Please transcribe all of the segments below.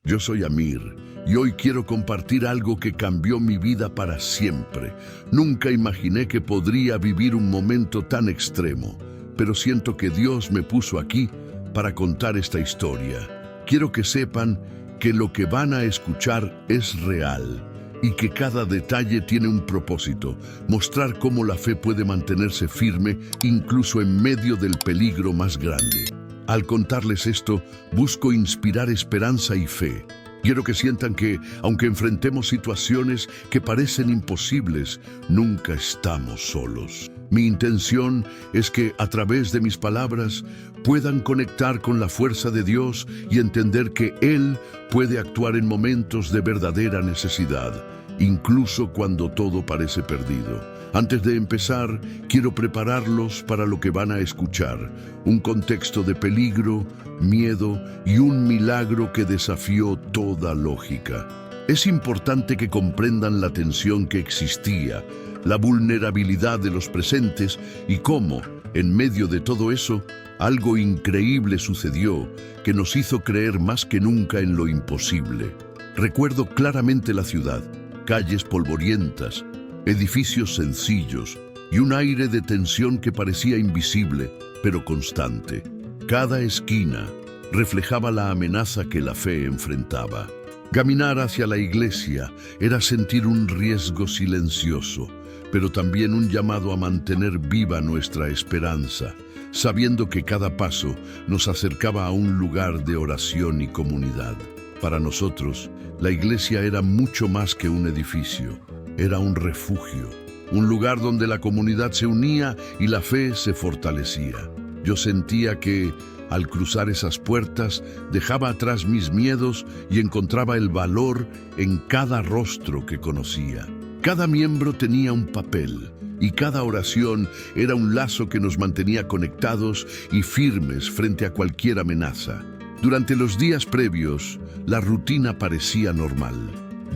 Yo soy Amir y hoy quiero compartir algo que cambió mi vida para siempre. Nunca imaginé que podría vivir un momento tan extremo, pero siento que Dios me puso aquí para contar esta historia. Quiero que sepan que lo que van a escuchar es real y que cada detalle tiene un propósito: mostrar cómo la fe puede mantenerse firme incluso en medio del peligro más grande. Al contarles esto, busco inspirar esperanza y fe. Quiero que sientan que, aunque enfrentemos situaciones que parecen imposibles, nunca estamos solos. Mi intención es que, a través de mis palabras, puedan conectar con la fuerza de Dios y entender que Él puede actuar en momentos de verdadera necesidad, incluso cuando todo parece perdido. Antes de empezar, quiero prepararlos para lo que van a escuchar: un contexto de peligro, miedo y un milagro que desafió toda lógica. Es importante que comprendan la tensión que existía, la vulnerabilidad de los presentes y cómo, en medio de todo eso, algo increíble sucedió que nos hizo creer más que nunca en lo imposible. Recuerdo claramente la ciudad: calles polvorientas, edificios sencillos y un aire de tensión que parecía invisible, pero constante. Cada esquina reflejaba la amenaza que la fe enfrentaba. Caminar hacia la iglesia era sentir un riesgo silencioso, pero también un llamado a mantener viva nuestra esperanza, sabiendo que cada paso nos acercaba a un lugar de oración y comunidad. Para nosotros, la iglesia era mucho más que un edificio. Era un refugio, un lugar donde la comunidad se unía y la fe se fortalecía. Yo sentía que, al cruzar esas puertas, dejaba atrás mis miedos y encontraba el valor en cada rostro que conocía. Cada miembro tenía un papel y cada oración era un lazo que nos mantenía conectados y firmes frente a cualquier amenaza. Durante los días previos, la rutina parecía normal.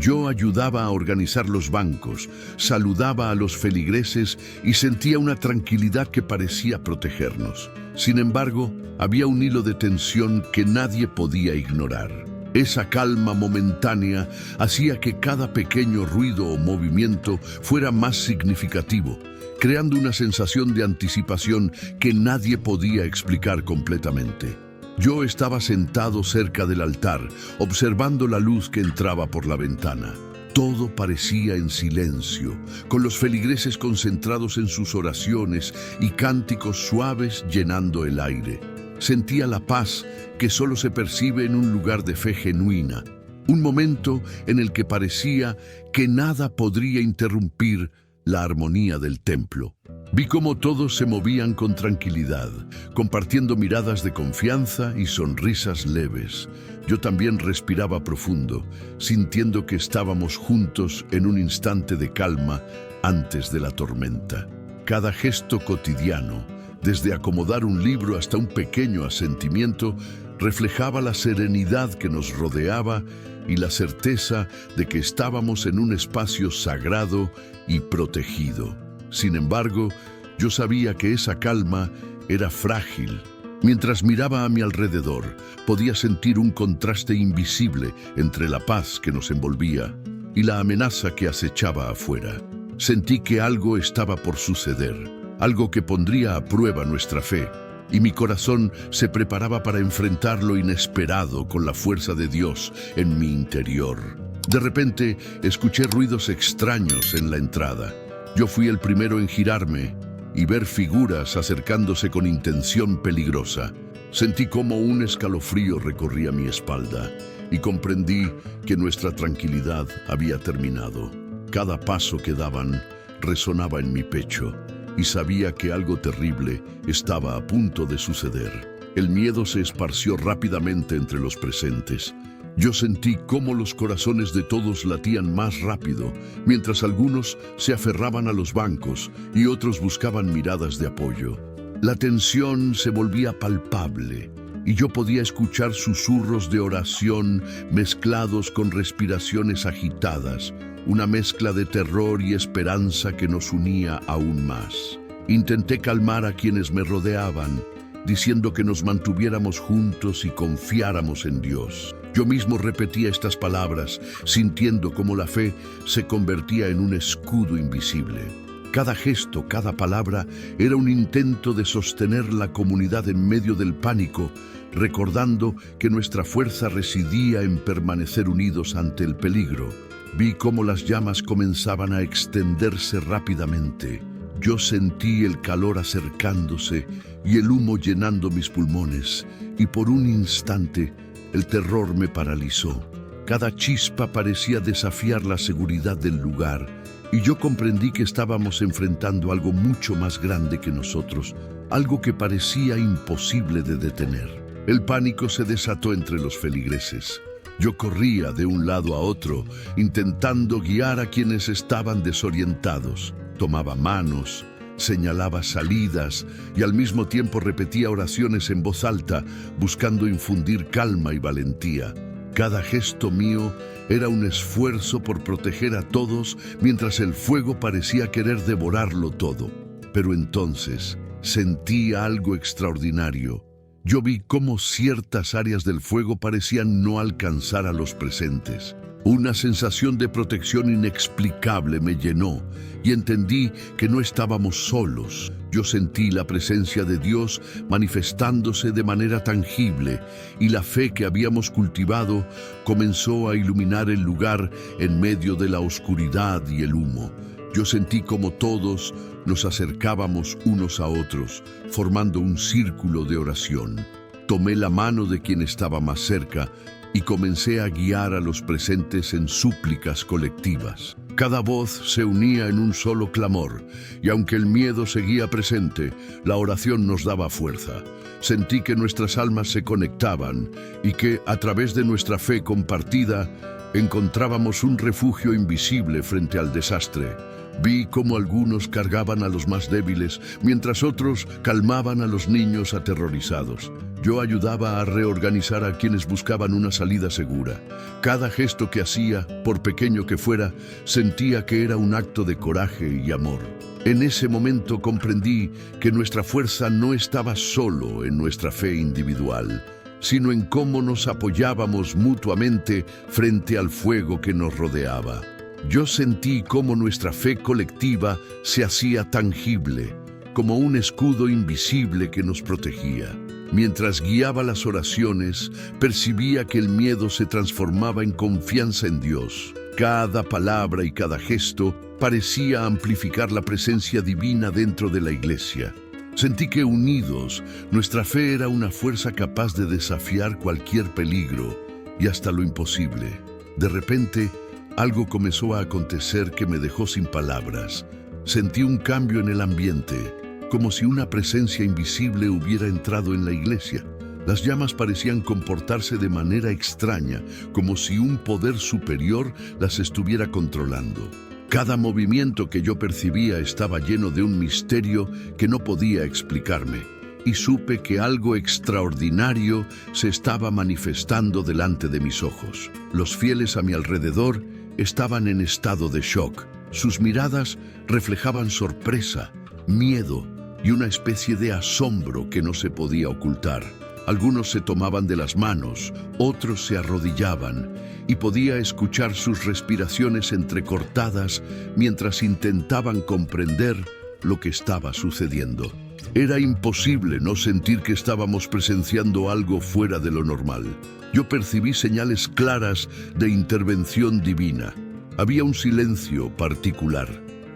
Yo ayudaba a organizar los bancos, saludaba a los feligreses y sentía una tranquilidad que parecía protegernos. Sin embargo, había un hilo de tensión que nadie podía ignorar. Esa calma momentánea hacía que cada pequeño ruido o movimiento fuera más significativo, creando una sensación de anticipación que nadie podía explicar completamente. Yo estaba sentado cerca del altar, observando la luz que entraba por la ventana. Todo parecía en silencio, con los feligreses concentrados en sus oraciones y cánticos suaves llenando el aire. Sentía la paz que solo se percibe en un lugar de fe genuina, un momento en el que parecía que nada podría interrumpir la armonía del templo. Vi cómo todos se movían con tranquilidad, compartiendo miradas de confianza y sonrisas leves. Yo también respiraba profundo, sintiendo que estábamos juntos en un instante de calma antes de la tormenta. Cada gesto cotidiano, desde acomodar un libro hasta un pequeño asentimiento, reflejaba la serenidad que nos rodeaba y la certeza de que estábamos en un espacio sagrado y protegido. Sin embargo, yo sabía que esa calma era frágil. Mientras miraba a mi alrededor, podía sentir un contraste invisible entre la paz que nos envolvía y la amenaza que acechaba afuera. Sentí que algo estaba por suceder, algo que pondría a prueba nuestra fe, y mi corazón se preparaba para enfrentar lo inesperado con la fuerza de Dios en mi interior. De repente, escuché ruidos extraños en la entrada. Yo fui el primero en girarme y ver figuras acercándose con intención peligrosa. Sentí como un escalofrío recorría mi espalda y comprendí que nuestra tranquilidad había terminado. Cada paso que daban resonaba en mi pecho y sabía que algo terrible estaba a punto de suceder. El miedo se esparció rápidamente entre los presentes. Yo sentí cómo los corazones de todos latían más rápido, mientras algunos se aferraban a los bancos y otros buscaban miradas de apoyo. La tensión se volvía palpable y yo podía escuchar susurros de oración mezclados con respiraciones agitadas, una mezcla de terror y esperanza que nos unía aún más. Intenté calmar a quienes me rodeaban, diciendo que nos mantuviéramos juntos y confiáramos en Dios. Yo mismo repetía estas palabras, sintiendo cómo la fe se convertía en un escudo invisible. Cada gesto, cada palabra era un intento de sostener la comunidad en medio del pánico, recordando que nuestra fuerza residía en permanecer unidos ante el peligro. Vi cómo las llamas comenzaban a extenderse rápidamente. Yo sentí el calor acercándose y el humo llenando mis pulmones, y por un instante el terror me paralizó. Cada chispa parecía desafiar la seguridad del lugar, y yo comprendí que estábamos enfrentando algo mucho más grande que nosotros, algo que parecía imposible de detener. El pánico se desató entre los feligreses. Yo corría de un lado a otro, intentando guiar a quienes estaban desorientados. Tomaba manos, señalaba salidas y al mismo tiempo repetía oraciones en voz alta, buscando infundir calma y valentía. Cada gesto mío era un esfuerzo por proteger a todos, mientras el fuego parecía querer devorarlo todo. Pero entonces sentí algo extraordinario. Yo vi cómo ciertas áreas del fuego parecían no alcanzar a los presentes. Una sensación de protección inexplicable me llenó y entendí que no estábamos solos. Yo sentí la presencia de Dios manifestándose de manera tangible y la fe que habíamos cultivado comenzó a iluminar el lugar en medio de la oscuridad y el humo. Yo sentí como todos nos acercábamos unos a otros, formando un círculo de oración. Tomé la mano de quien estaba más cerca y comencé a guiar a los presentes en súplicas colectivas. Cada voz se unía en un solo clamor, y aunque el miedo seguía presente, la oración nos daba fuerza. Sentí que nuestras almas se conectaban y que, a través de nuestra fe compartida, encontrábamos un refugio invisible frente al desastre. Vi cómo algunos cargaban a los más débiles, mientras otros calmaban a los niños aterrorizados. Yo ayudaba a reorganizar a quienes buscaban una salida segura. Cada gesto que hacía, por pequeño que fuera, sentía que era un acto de coraje y amor. En ese momento comprendí que nuestra fuerza no estaba solo en nuestra fe individual, sino en cómo nos apoyábamos mutuamente frente al fuego que nos rodeaba. Yo sentí cómo nuestra fe colectiva se hacía tangible, como un escudo invisible que nos protegía. Mientras guiaba las oraciones, percibía que el miedo se transformaba en confianza en Dios. Cada palabra y cada gesto parecía amplificar la presencia divina dentro de la iglesia. Sentí que unidos, nuestra fe era una fuerza capaz de desafiar cualquier peligro y hasta lo imposible. De repente, algo comenzó a acontecer que me dejó sin palabras. Sentí un cambio en el ambiente, como si una presencia invisible hubiera entrado en la iglesia. Las llamas parecían comportarse de manera extraña, como si un poder superior las estuviera controlando. Cada movimiento que yo percibía estaba lleno de un misterio que no podía explicarme, y supe que algo extraordinario se estaba manifestando delante de mis ojos. Los fieles a mi alrededor estaban en estado de shock. Sus miradas reflejaban sorpresa, miedo y una especie de asombro que no se podía ocultar. Algunos se tomaban de las manos, otros se arrodillaban, y podía escuchar sus respiraciones entrecortadas mientras intentaban comprender lo que estaba sucediendo. Era imposible no sentir que estábamos presenciando algo fuera de lo normal. Yo percibí señales claras de intervención divina. Había un silencio particular,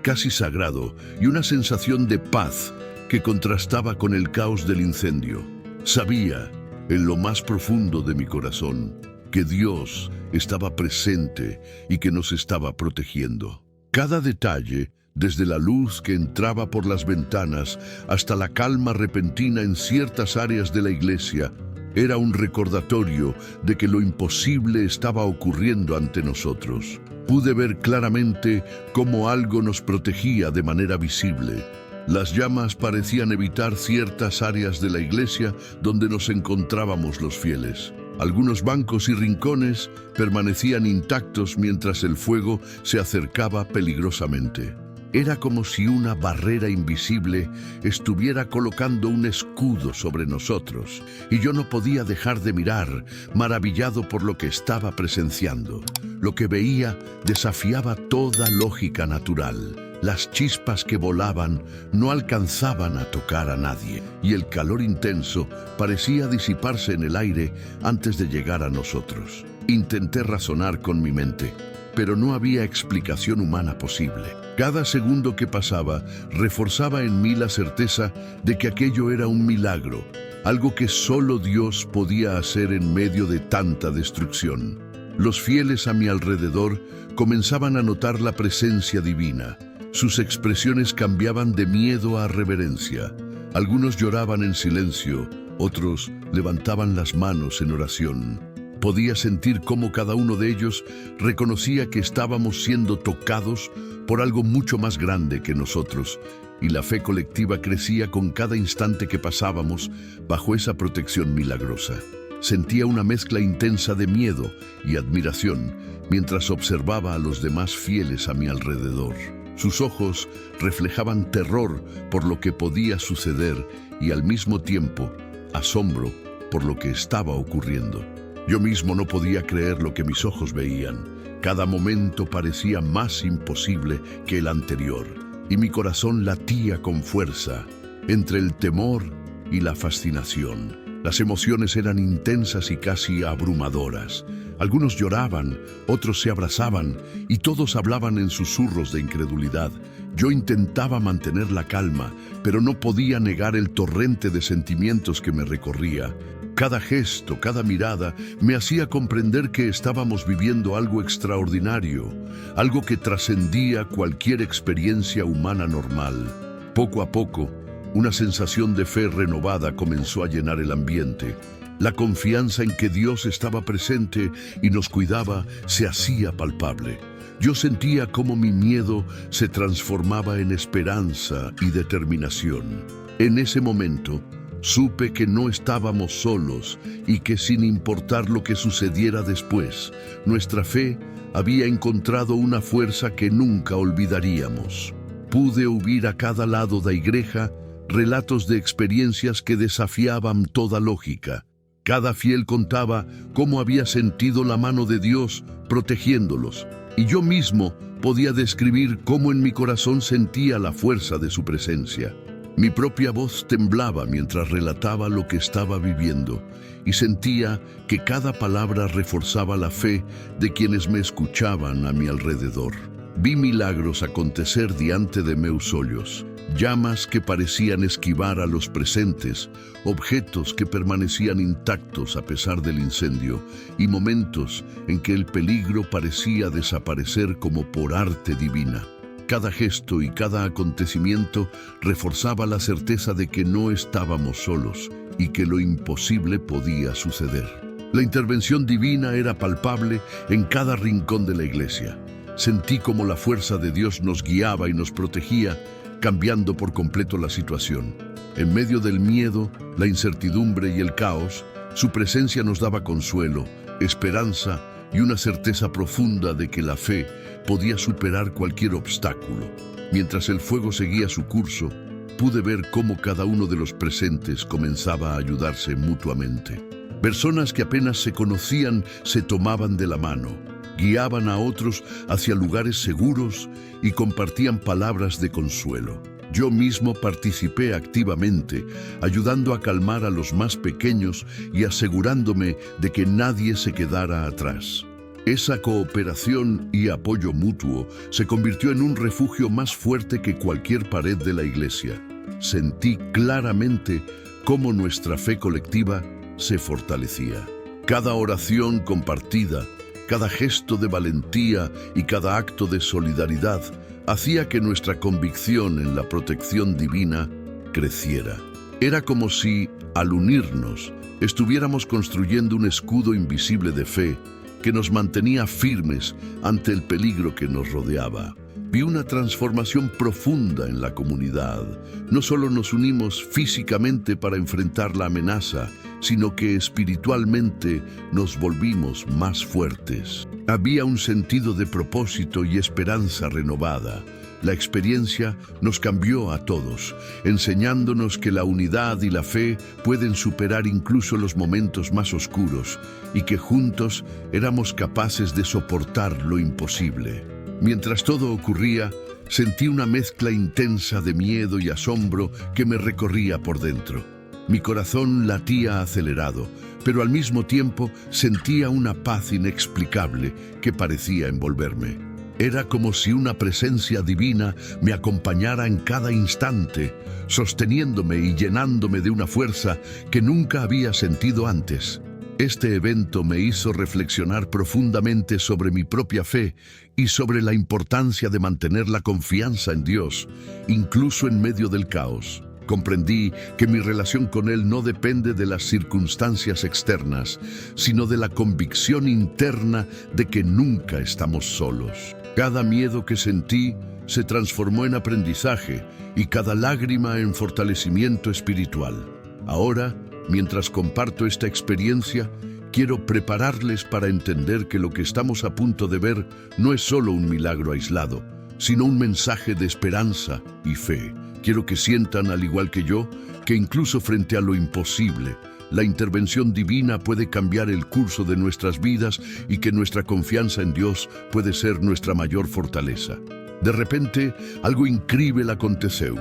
casi sagrado, y una sensación de paz que contrastaba con el caos del incendio. Sabía, en lo más profundo de mi corazón, que Dios estaba presente y que nos estaba protegiendo. Cada detalle, desde la luz que entraba por las ventanas hasta la calma repentina en ciertas áreas de la iglesia, era un recordatorio de que lo imposible estaba ocurriendo ante nosotros. Pude ver claramente cómo algo nos protegía de manera visible. Las llamas parecían evitar ciertas áreas de la iglesia donde nos encontrábamos los fieles. Algunos bancos y rincones permanecían intactos mientras el fuego se acercaba peligrosamente. Era como si una barrera invisible estuviera colocando un escudo sobre nosotros, y yo no podía dejar de mirar, maravillado por lo que estaba presenciando. Lo que veía desafiaba toda lógica natural. Las chispas que volaban no alcanzaban a tocar a nadie, y el calor intenso parecía disiparse en el aire antes de llegar a nosotros. Intenté razonar con mi mente, pero no había explicación humana posible. Cada segundo que pasaba reforzaba en mí la certeza de que aquello era un milagro, algo que solo Dios podía hacer en medio de tanta destrucción. Los fieles a mi alrededor comenzaban a notar la presencia divina. Sus expresiones cambiaban de miedo a reverencia. Algunos lloraban en silencio, otros levantaban las manos en oración. Podía sentir cómo cada uno de ellos reconocía que estábamos siendo tocados por algo mucho más grande que nosotros, y la fe colectiva crecía con cada instante que pasábamos bajo esa protección milagrosa. Sentía una mezcla intensa de miedo y admiración mientras observaba a los demás fieles a mi alrededor. Sus ojos reflejaban terror por lo que podía suceder y al mismo tiempo asombro por lo que estaba ocurriendo. Yo mismo no podía creer lo que mis ojos veían. Cada momento parecía más imposible que el anterior, y mi corazón latía con fuerza entre el temor y la fascinación. Las emociones eran intensas y casi abrumadoras. Algunos lloraban, otros se abrazaban, y todos hablaban en susurros de incredulidad. Yo intentaba mantener la calma, pero no podía negar el torrente de sentimientos que me recorría. Cada gesto, cada mirada, me hacía comprender que estábamos viviendo algo extraordinario, algo que trascendía cualquier experiencia humana normal. Poco a poco, una sensación de fe renovada comenzó a llenar el ambiente. La confianza en que Dios estaba presente y nos cuidaba se hacía palpable. Yo sentía cómo mi miedo se transformaba en esperanza y determinación. En ese momento, supe que no estábamos solos y que sin importar lo que sucediera después, nuestra fe había encontrado una fuerza que nunca olvidaríamos. Pude oír a cada lado de la iglesia relatos de experiencias que desafiaban toda lógica. Cada fiel contaba cómo había sentido la mano de Dios protegiéndolos, y yo mismo podía describir cómo en mi corazón sentía la fuerza de su presencia. Mi propia voz temblaba mientras relataba lo que estaba viviendo, y sentía que cada palabra reforzaba la fe de quienes me escuchaban a mi alrededor. Vi milagros acontecer diante de meus olhos, llamas que parecían esquivar a los presentes, objetos que permanecían intactos a pesar del incendio, y momentos en que el peligro parecía desaparecer como por arte divina. Cada gesto y cada acontecimiento reforzaba la certeza de que no estábamos solos y que lo imposible podía suceder. La intervención divina era palpable en cada rincón de la iglesia. Sentí como la fuerza de Dios nos guiaba y nos protegía, cambiando por completo la situación. En medio del miedo, la incertidumbre y el caos, su presencia nos daba consuelo, esperanza y una certeza profunda de que la fe podía superar cualquier obstáculo. Mientras el fuego seguía su curso, pude ver cómo cada uno de los presentes comenzaba a ayudarse mutuamente. Personas que apenas se conocían se tomaban de la mano, guiaban a otros hacia lugares seguros y compartían palabras de consuelo. Yo mismo participé activamente, ayudando a calmar a los más pequeños y asegurándome de que nadie se quedara atrás. Esa cooperación y apoyo mutuo se convirtió en un refugio más fuerte que cualquier pared de la iglesia. Sentí claramente cómo nuestra fe colectiva se fortalecía. Cada oración compartida, cada gesto de valentía y cada acto de solidaridad hacía que nuestra convicción en la protección divina creciera. Era como si, al unirnos, estuviéramos construyendo un escudo invisible de fe que nos mantenía firmes ante el peligro que nos rodeaba. Vi una transformación profunda en la comunidad. No solo nos unimos físicamente para enfrentar la amenaza, sino que espiritualmente nos volvimos más fuertes. Había un sentido de propósito y esperanza renovada. La experiencia nos cambió a todos, enseñándonos que la unidad y la fe pueden superar incluso los momentos más oscuros y que juntos éramos capaces de soportar lo imposible. Mientras todo ocurría, sentí una mezcla intensa de miedo y asombro que me recorría por dentro. Mi corazón latía acelerado, pero al mismo tiempo sentía una paz inexplicable que parecía envolverme. Era como si una presencia divina me acompañara en cada instante, sosteniéndome y llenándome de una fuerza que nunca había sentido antes. Este evento me hizo reflexionar profundamente sobre mi propia fe y sobre la importancia de mantener la confianza en Dios, incluso en medio del caos. Comprendí que mi relación con Él no depende de las circunstancias externas, sino de la convicción interna de que nunca estamos solos. Cada miedo que sentí se transformó en aprendizaje y cada lágrima en fortalecimiento espiritual. Ahora, mientras comparto esta experiencia, quiero prepararles para entender que lo que estamos a punto de ver no es solo un milagro aislado, sino un mensaje de esperanza y fe. Quiero que sientan, al igual que yo, que incluso frente a lo imposible, la intervención divina puede cambiar el curso de nuestras vidas y que nuestra confianza en Dios puede ser nuestra mayor fortaleza. De repente, algo increíble aconteció.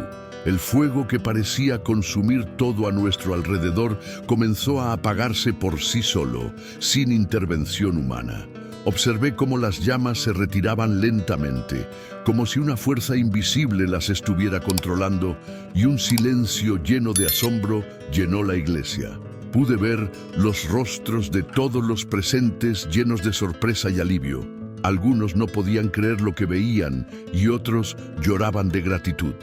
El fuego que parecía consumir todo a nuestro alrededor comenzó a apagarse por sí solo, sin intervención humana. Observé cómo las llamas se retiraban lentamente, como si una fuerza invisible las estuviera controlando, y un silencio lleno de asombro llenó la iglesia. Pude ver los rostros de todos los presentes llenos de sorpresa y alivio. Algunos no podían creer lo que veían y otros lloraban de gratitud.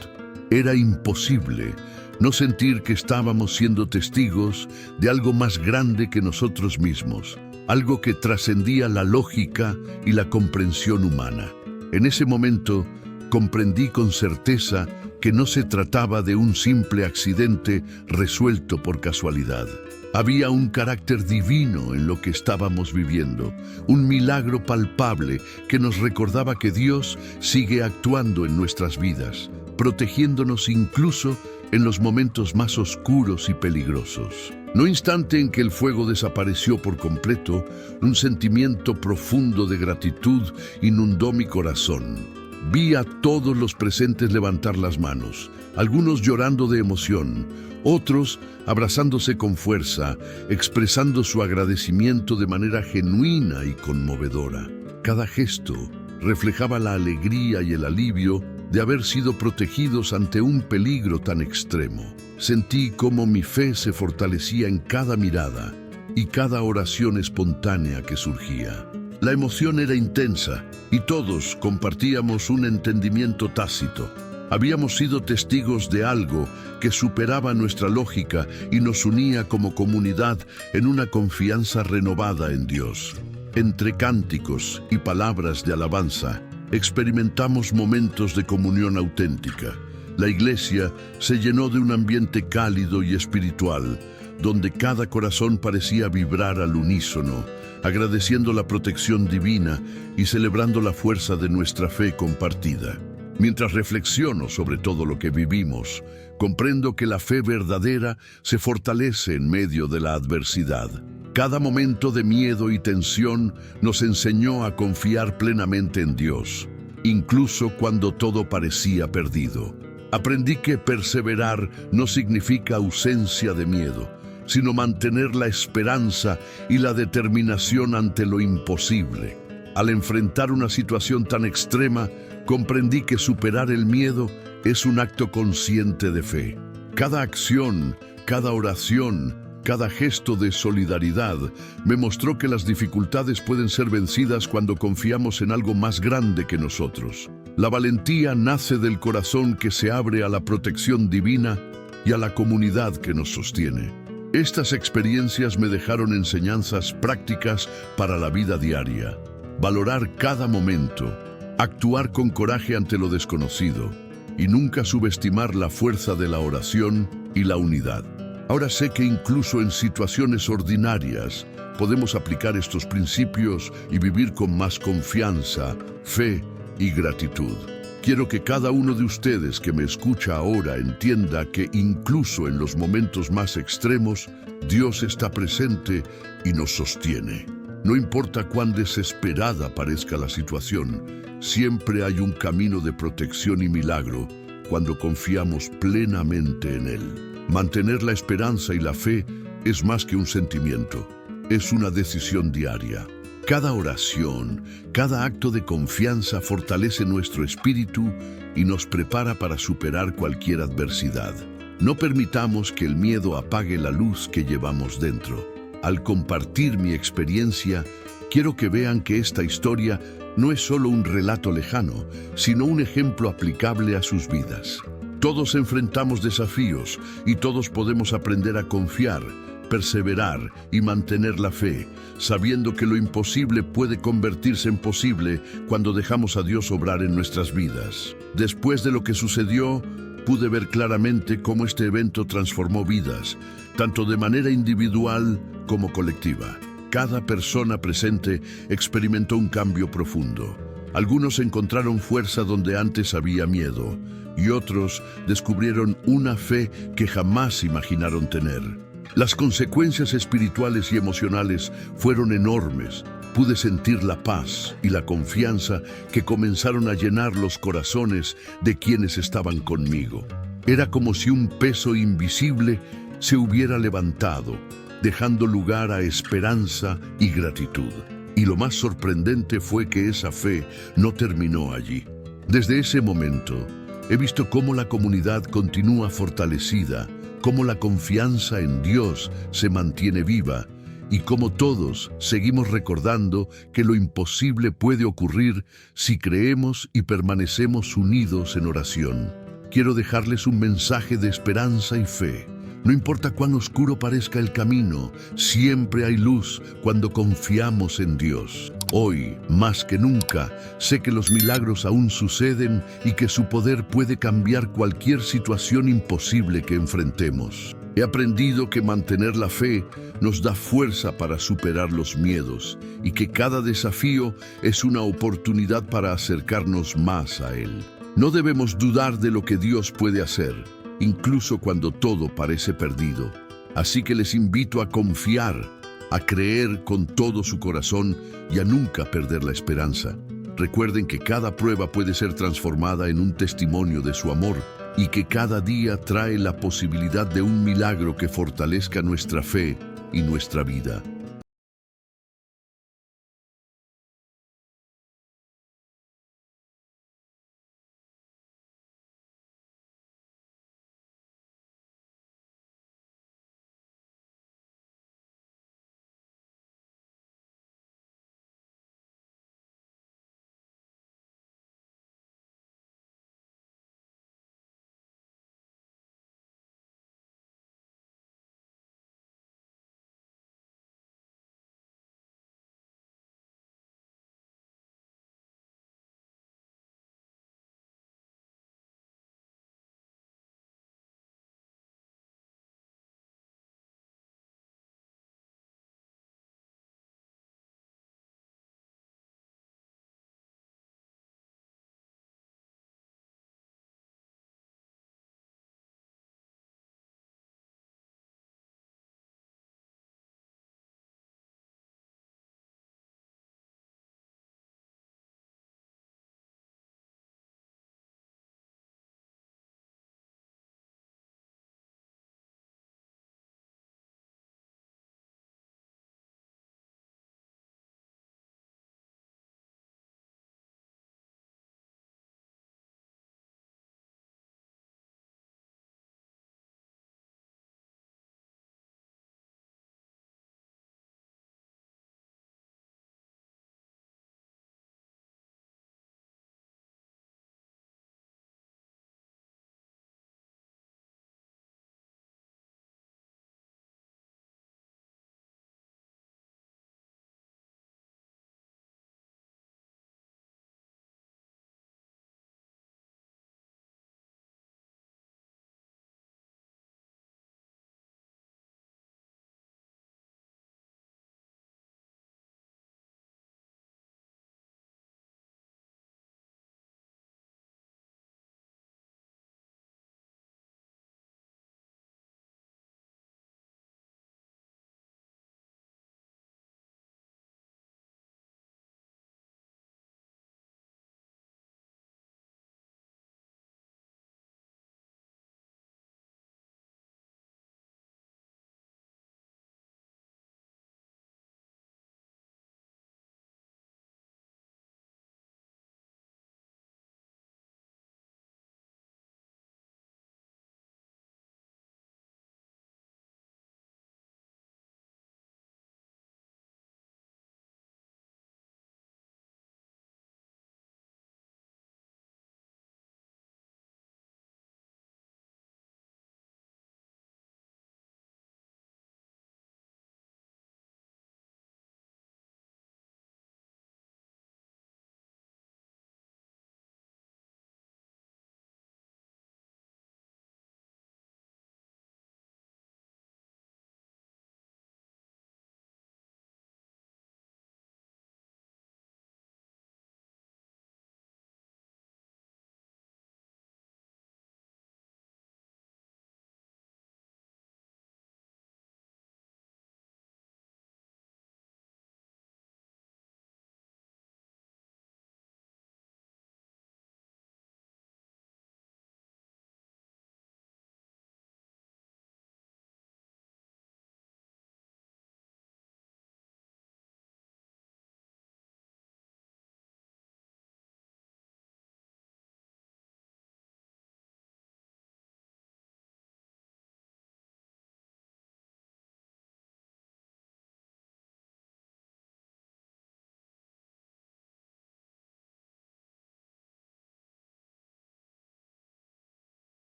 Era imposible no sentir que estábamos siendo testigos de algo más grande que nosotros mismos, algo que trascendía la lógica y la comprensión humana. En ese momento comprendí con certeza que no se trataba de un simple accidente resuelto por casualidad. Había un carácter divino en lo que estábamos viviendo, un milagro palpable que nos recordaba que Dios sigue actuando en nuestras vidas, protegiéndonos incluso en los momentos más oscuros y peligrosos. No instante en que el fuego desapareció por completo, un sentimiento profundo de gratitud inundó mi corazón. Vi a todos los presentes levantar las manos, algunos llorando de emoción, otros abrazándose con fuerza, expresando su agradecimiento de manera genuina y conmovedora. Cada gesto reflejaba la alegría y el alivio de haber sido protegidos ante un peligro tan extremo. Sentí cómo mi fe se fortalecía en cada mirada y cada oración espontánea que surgía. La emoción era intensa y todos compartíamos un entendimiento tácito. Habíamos sido testigos de algo que superaba nuestra lógica y nos unía como comunidad en una confianza renovada en Dios. Entre cánticos y palabras de alabanza, experimentamos momentos de comunión auténtica. La iglesia se llenó de un ambiente cálido y espiritual, donde cada corazón parecía vibrar al unísono, agradeciendo la protección divina y celebrando la fuerza de nuestra fe compartida. Mientras reflexiono sobre todo lo que vivimos, comprendo que la fe verdadera se fortalece en medio de la adversidad. Cada momento de miedo y tensión nos enseñó a confiar plenamente en Dios, incluso cuando todo parecía perdido. Aprendí que perseverar no significa ausencia de miedo, sino mantener la esperanza y la determinación ante lo imposible. Al enfrentar una situación tan extrema, comprendí que superar el miedo es un acto consciente de fe. Cada acción, cada oración, cada gesto de solidaridad me mostró que las dificultades pueden ser vencidas cuando confiamos en algo más grande que nosotros. La valentía nace del corazón que se abre a la protección divina y a la comunidad que nos sostiene. Estas experiencias me dejaron enseñanzas prácticas para la vida diaria. Valorar cada momento, actuar con coraje ante lo desconocido y nunca subestimar la fuerza de la oración y la unidad. Ahora sé que incluso en situaciones ordinarias podemos aplicar estos principios y vivir con más confianza, fe y gratitud. Quiero que cada uno de ustedes que me escucha ahora entienda que incluso en los momentos más extremos, Dios está presente y nos sostiene. No importa cuán desesperada parezca la situación, siempre hay un camino de protección y milagro cuando confiamos plenamente en Él. Mantener la esperanza y la fe es más que un sentimiento, es una decisión diaria. Cada oración, cada acto de confianza fortalece nuestro espíritu y nos prepara para superar cualquier adversidad. No permitamos que el miedo apague la luz que llevamos dentro. Al compartir mi experiencia, quiero que vean que esta historia no es solo un relato lejano, sino un ejemplo aplicable a sus vidas. Todos enfrentamos desafíos y todos podemos aprender a confiar, perseverar y mantener la fe, sabiendo que lo imposible puede convertirse en posible cuando dejamos a Dios obrar en nuestras vidas. Después de lo que sucedió, pude ver claramente cómo este evento transformó vidas, tanto de manera individual como colectiva. Cada persona presente experimentó un cambio profundo. Algunos encontraron fuerza donde antes había miedo, y otros descubrieron una fe que jamás imaginaron tener. Las consecuencias espirituales y emocionales fueron enormes. Pude sentir la paz y la confianza que comenzaron a llenar los corazones de quienes estaban conmigo. Era como si un peso invisible se hubiera levantado, dejando lugar a esperanza y gratitud. Y lo más sorprendente fue que esa fe no terminó allí. Desde ese momento, he visto cómo la comunidad continúa fortalecida, cómo la confianza en Dios se mantiene viva y cómo todos seguimos recordando que lo imposible puede ocurrir si creemos y permanecemos unidos en oración. Quiero dejarles un mensaje de esperanza y fe. No importa cuán oscuro parezca el camino, siempre hay luz cuando confiamos en Dios. Hoy, más que nunca, sé que los milagros aún suceden y que su poder puede cambiar cualquier situación imposible que enfrentemos. He aprendido que mantener la fe nos da fuerza para superar los miedos y que cada desafío es una oportunidad para acercarnos más a Él. No debemos dudar de lo que Dios puede hacer, incluso cuando todo parece perdido. Así que les invito a confiar, a creer con todo su corazón y a nunca perder la esperanza. Recuerden que cada prueba puede ser transformada en un testimonio de su amor y que cada día trae la posibilidad de un milagro que fortalezca nuestra fe y nuestra vida.